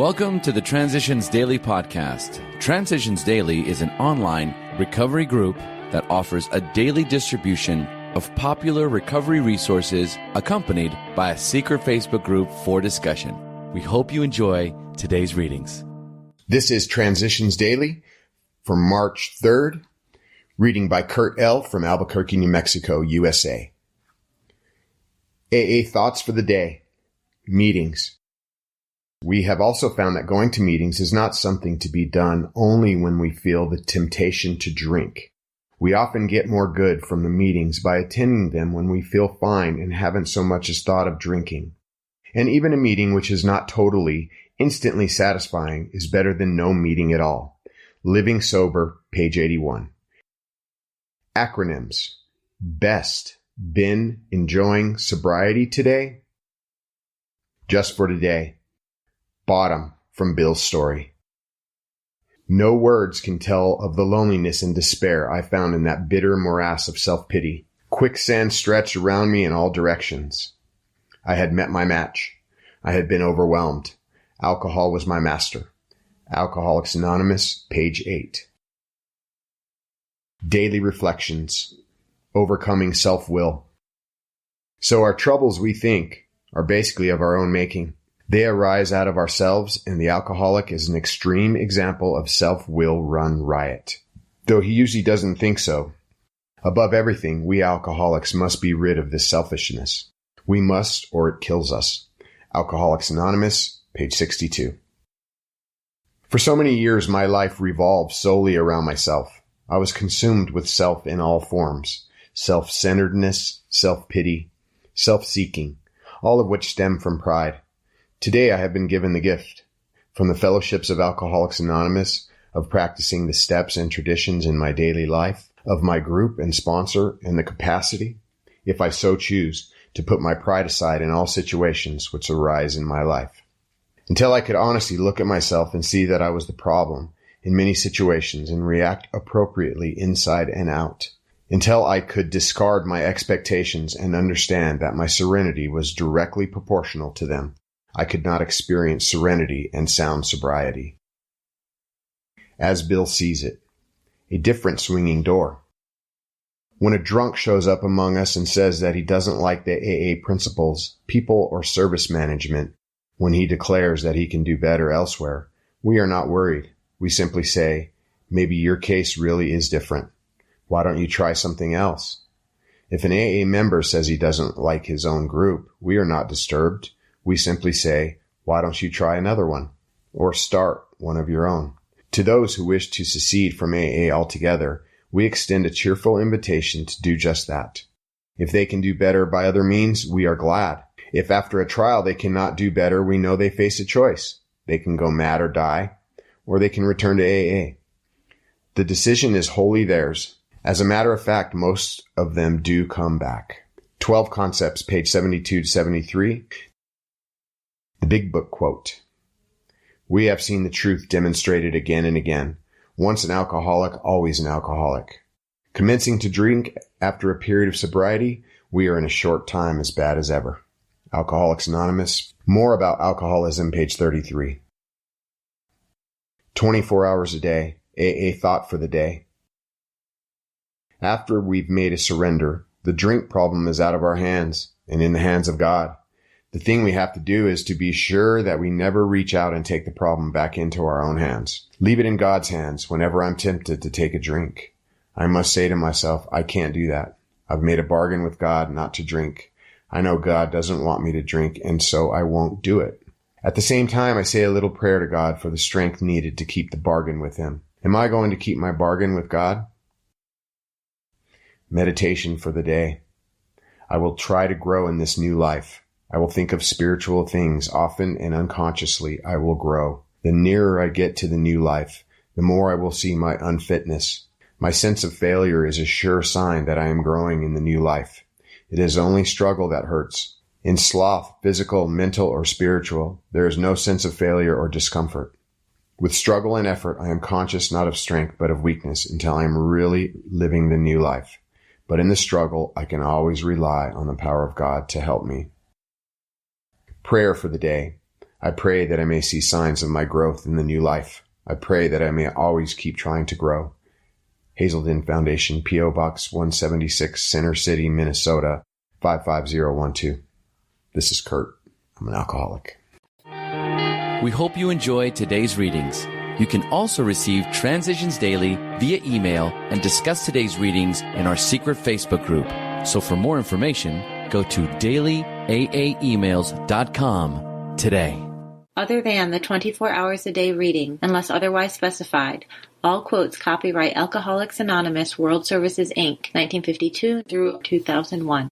Welcome to the Transitions Daily podcast. Transitions Daily is an online recovery group that offers a daily distribution of popular recovery resources accompanied by a secret Facebook group for discussion. We hope you enjoy today's readings. This is Transitions Daily for March 3rd, reading by Kurt L. from Albuquerque, New Mexico, USA. AA thoughts for the day. Meetings. We have also found that going to meetings is not something to be done only when we feel the temptation to drink. We often get more good from the meetings by attending them when we feel fine and haven't so much as thought of drinking. And even a meeting which is not totally, instantly satisfying is better than no meeting at all. Living Sober, page 81. Acronyms. Best. Been enjoying sobriety today? Just for today. Bottom, from Bill's story. No words can tell of the loneliness and despair I found in that bitter morass of self-pity. Quicksand stretched around me in all directions. I had met my match. I had been overwhelmed. Alcohol was my master. Alcoholics Anonymous, page 8. Daily reflections. Overcoming self-will. So our troubles, we think, are basically of our own making. They arise out of ourselves, and the alcoholic is an extreme example of self-will run riot. Though he usually doesn't think so. Above everything, we alcoholics must be rid of this selfishness. We must, or it kills us. Alcoholics Anonymous, page 62. For so many years, my life revolved solely around myself. I was consumed with self in all forms. Self-centeredness, self-pity, self-seeking, all of which stem from pride. Today I have been given the gift, from the fellowships of Alcoholics Anonymous, of practicing the steps and traditions in my daily life, of my group and sponsor, and the capacity, if I so choose, to put my pride aside in all situations which arise in my life. Until I could honestly look at myself and see that I was the problem in many situations and react appropriately inside and out. Until I could discard my expectations and understand that my serenity was directly proportional to them, I could not experience serenity and sound sobriety. As Bill sees it, a different swinging door. When a drunk shows up among us and says that he doesn't like the AA principles, people, or service management, when he declares that he can do better elsewhere, we are not worried. We simply say, maybe your case really is different. Why don't you try something else? If an AA member says he doesn't like his own group, we are not disturbed. We simply say, why don't you try another one? Or start one of your own. To those who wish to secede from AA altogether, we extend a cheerful invitation to do just that. If they can do better by other means, we are glad. If after a trial they cannot do better, we know they face a choice. They can go mad or die, or they can return to AA. The decision is wholly theirs. As a matter of fact, most of them do come back. 12 Concepts, page 72 to 73. The Big Book quote. We have seen the truth demonstrated again and again. Once an alcoholic, always an alcoholic. Commencing to drink after a period of sobriety, we are in a short time as bad as ever. Alcoholics Anonymous. More about alcoholism, page 33. 24 hours a day. AA thought for the day. After we've made a surrender, the drink problem is out of our hands and in the hands of God. The thing we have to do is to be sure that we never reach out and take the problem back into our own hands. Leave it in God's hands whenever I'm tempted to take a drink. I must say to myself, I can't do that. I've made a bargain with God not to drink. I know God doesn't want me to drink, and so I won't do it. At the same time, I say a little prayer to God for the strength needed to keep the bargain with Him. Am I going to keep my bargain with God? Meditation for the day. I will try to grow in this new life. I will think of spiritual things often and unconsciously. I will grow. The nearer I get to the new life, the more I will see my unfitness. My sense of failure is a sure sign that I am growing in the new life. It is only struggle that hurts. In sloth, physical, mental, or spiritual, there is no sense of failure or discomfort. With struggle and effort, I am conscious not of strength but of weakness until I am really living the new life. But in the struggle, I can always rely on the power of God to help me. Prayer for the day. I pray that I may see signs of my growth in the new life. I pray that I may always keep trying to grow. Hazelden Foundation, P.O. Box 176, Center City, Minnesota, 55012. This is Kurt. I'm an alcoholic. We hope you enjoyed today's readings. You can also receive Transitions Daily via email and discuss today's readings in our secret Facebook group. So for more information, go to dailyaaemails.com today. Other than the 24 hours a day reading, unless otherwise specified, all quotes copyright Alcoholics Anonymous World Services, Inc., 1952 through 2001.